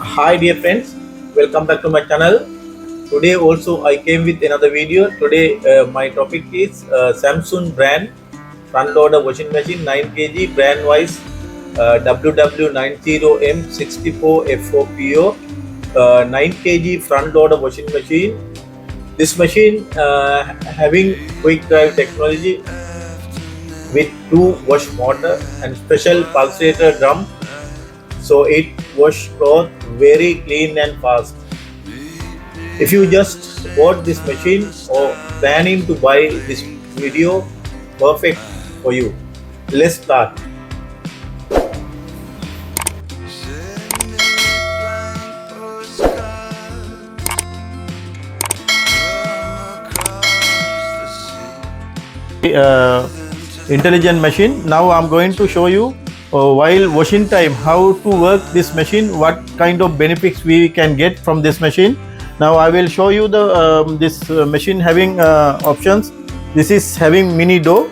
Hi dear friends, welcome back to my channel. Today also I came with another video. Today my topic is Samsung brand front loader washing machine 9 kg brand wise WW90M64FOPO 9 kg front loader washing machine. This machine having quick drive technology with 2 wash motor and special pulsator drum, so it wash cloth very clean and fast. If you just bought this machine or planning to buy this video, perfect for you. Let's start. Intelligent machine. Now I'm going to show you while washing time how to work this machine, what kind of benefits we can get from this machine. Now I will show you the this machine having options. This is having mini door.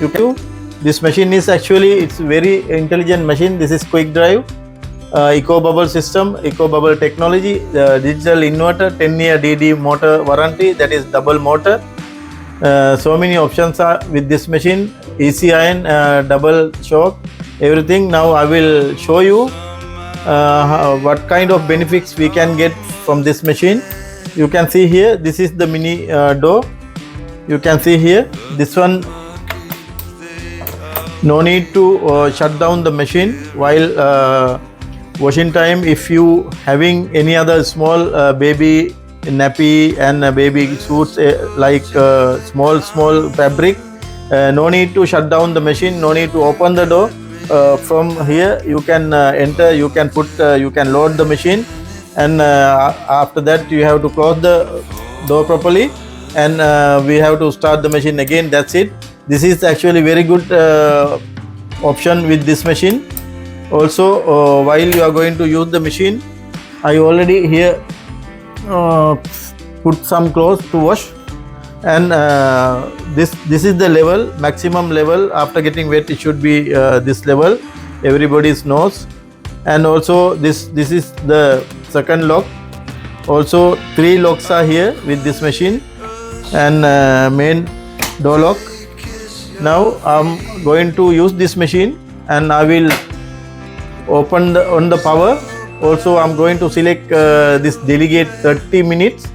You can. This machine is actually, it's very intelligent machine. This is quick drive, eco bubble system, eco bubble technology, digital inverter, 10-year DD motor warranty, that is double motor. So many options are with this machine. AC iron, double shock, everything. Now I will show you what kind of benefits we can get from this machine. You can see here, this is the mini door. You can see here, this one, no need to shut down the machine while washing time. If you having any other small baby nappy and baby suits like small fabric, no need to shut down the machine, no need to open the door. From here you can enter, you can put, you can load the machine, and after that you have to close the door properly, and we have to start the machine again. That's it. This is actually very good option with this machine. Also while you are going to use the machine, I already here put some clothes to wash, and this is the level, maximum level. After getting wet, it should be this level, everybody's knows. And also this is the second lock. Also 3 locks are here with this machine, and main door lock. Now I'm going to use this machine, and I will open on the power. Also I'm going to select this delegate 30 minutes.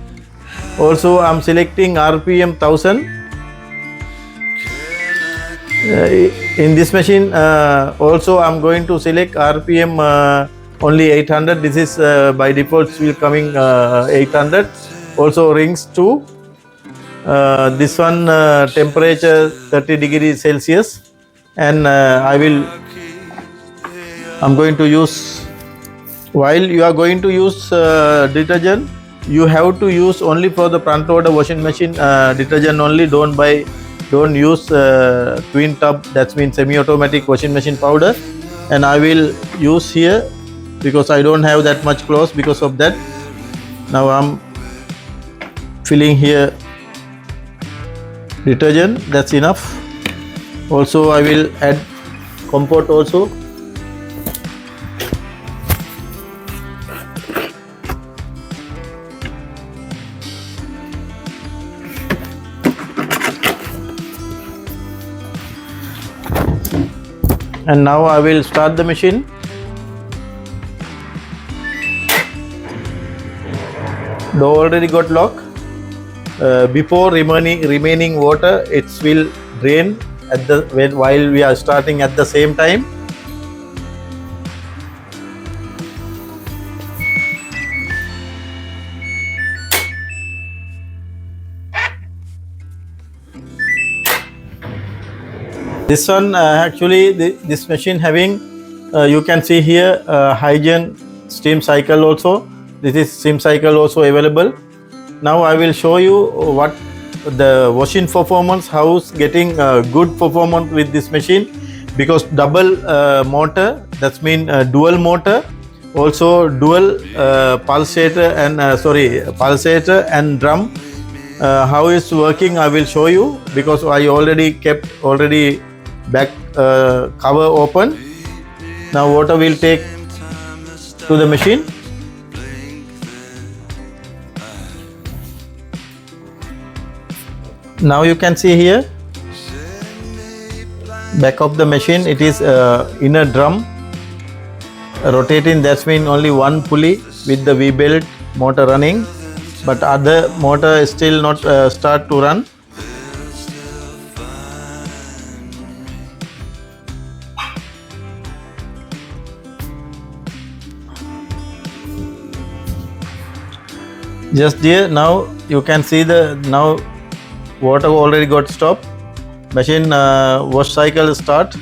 Also I'm selecting RPM 1000. In this machine also I'm going to select RPM only 800. This is by default will coming 800. Also rings 2. This one temperature 30 degrees Celsius, and I'm going to use. While you are going to use detergent, you have to use only for the front loader washing machine detergent only. Don't use twin tub, that means semi-automatic washing machine powder. And I will use here because I don't have that much clothes. Because of that, now I'm filling here detergent. That's enough. Also I will add comfort also. And now I will start the machine. Door already got lock. Before remaining water, it will drain at the while we are starting at the same time. This one actually this machine having you can see here hygiene steam cycle also. This is steam cycle also available. Now I will show you what the washing performance, how's getting good performance with this machine, because double motor, that's mean dual motor, also dual pulsator and drum. How it's working I will show you, because I already kept back cover open. Now water will take to the machine. Now you can see here back of the machine, it is inner drum rotating. That's mean only one pulley with the V-belt motor running, but other motor is still not start to run. Just there, now you can see the now water already got stopped. Machine wash cycle start.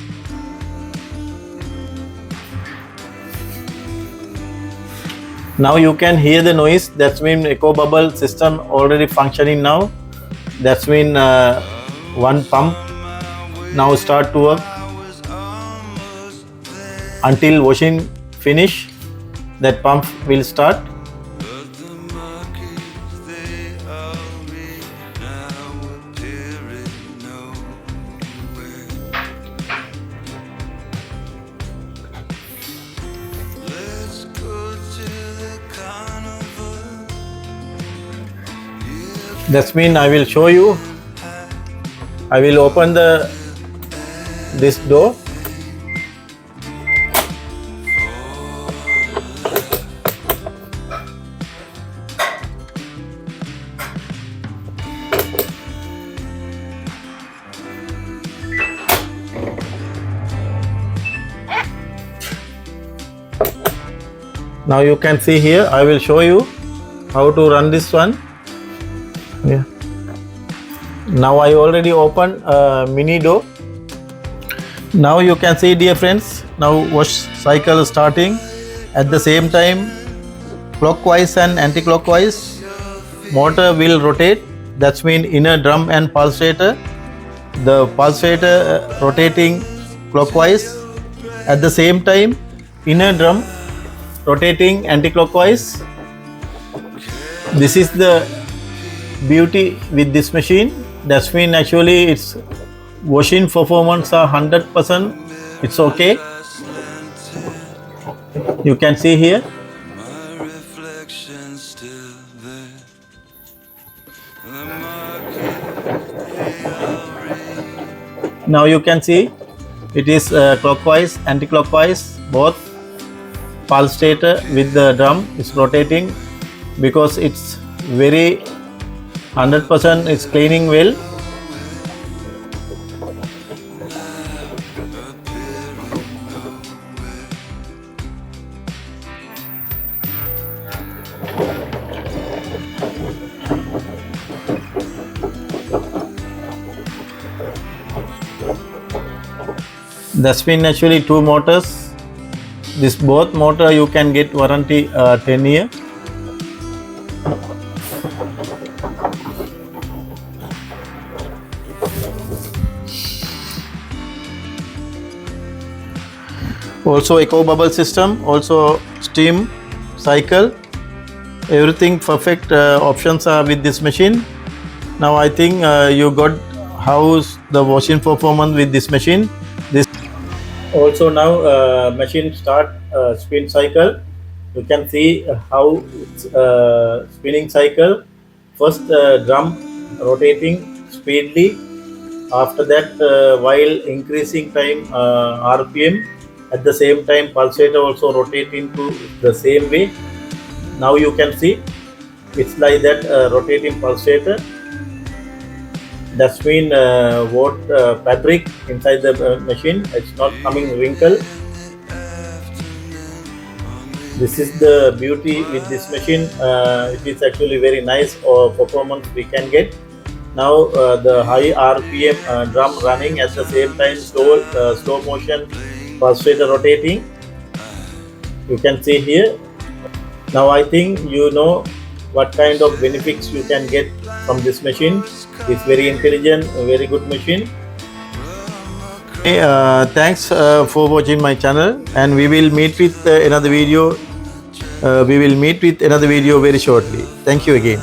Now you can hear the noise. That's mean echo bubble system already functioning now. That's mean one pump now start to work until washing finish. That pump will start. That's mean I will show you. I will open this door. Now you can see here, I will show you how to run this one. Yeah. Now I already opened mini door. Now you can see, dear friends, now wash cycle starting. At the same time, clockwise and anti-clockwise motor will rotate. That's mean inner drum and pulsator. The pulsator rotating clockwise. At the same time, inner drum rotating anti-clockwise. This is the beauty with this machine. That's mean actually its washing performance are 100%. It's okay. You can see here. Now you can see it is clockwise, anti-clockwise, both. Pulsator with the drum is rotating because it's very 100% is cleaning well. That's been actually two motors. This both motor you can get warranty 10 year. Also echo bubble system, also steam cycle, everything perfect options are with this machine. Now I think you got how's the washing performance with this machine. This also now machine start spin cycle. You can see how it's spinning cycle. First drum rotating speedily. After that while increasing time RPM. At the same time pulsator also rotating to the same way. Now you can see it's like that rotating pulsator. That's mean what fabric inside the machine, it's not coming wrinkle. This is the beauty with this machine. It is actually very nice performance we can get. Now the high RPM drum running at the same time, slow motion pulsator rotating. You can see here. Now I think you know what kind of benefits you can get from this machine. It's very intelligent, very good machine. Thanks for watching my channel, and we will meet with another video. We will meet with another video very shortly. Thank you again.